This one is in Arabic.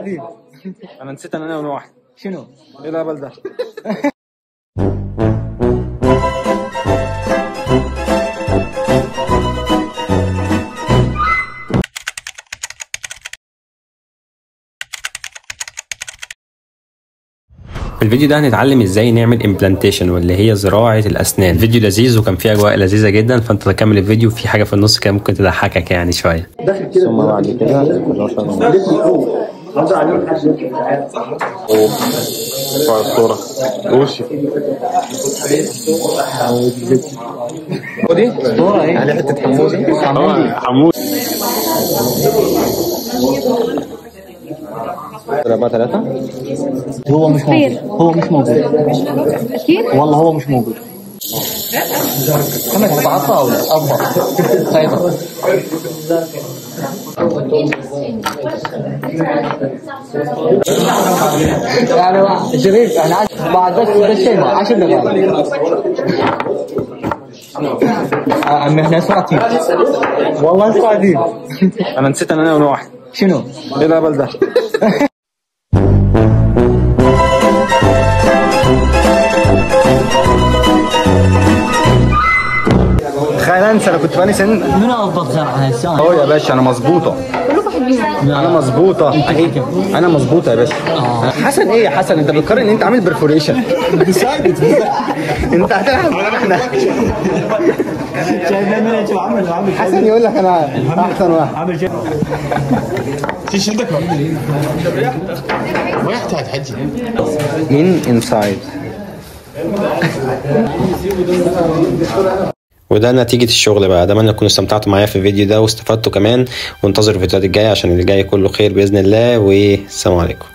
انا نسيت ان انا واحد. شنو؟ ايه الهبل ده؟ في الفيديو ده هنتعلم ازاي نعمل امبلانتيشن واللي هي زراعة الاسنان. الفيديو لذيذ وكان فيه اجواء لذيذة جدا، فانت تكمل الفيديو. في حاجة في النص كده ممكن تضحكك يعني شوية. ثم بعد كده الصورة وشي ودي صورة ايه؟ على حتة حمودي 3 هو مش موجود. هو مش موجود أكيد؟ والله هو مش موجود. كم تبعثها أو لا؟ أفضل سيطر. يعني شريف أنا بعد بس الشيء 10 دقائق. عمي احنا صاعدين والله صاعدين. انا نسيت ان انا واحد. شنو؟ ايه الهبل ده؟ تخيل انسى انا كنت بقالي سن. من افضل زرعه هسه؟ اهو يا باشا انا مظبوطه. انا مظبوطه. انا مظبوطه يا باشا. حسن ايه يا حسن؟ انت بتقارن ان انت عامل برفوريشن. انت هتلعب احنا. حسن يقول لك انا احسن واحد. ايش عندك؟ ما يحتاج حجي. انسايد. وده نتيجة الشغل بقى. اتمنى تكونوا استمتعتوا معايا في الفيديو ده واستفدتوا كمان، وانتظروا الفيديوهات الجاية عشان اللي جاي كله خير بإذن الله، والسلام عليكم.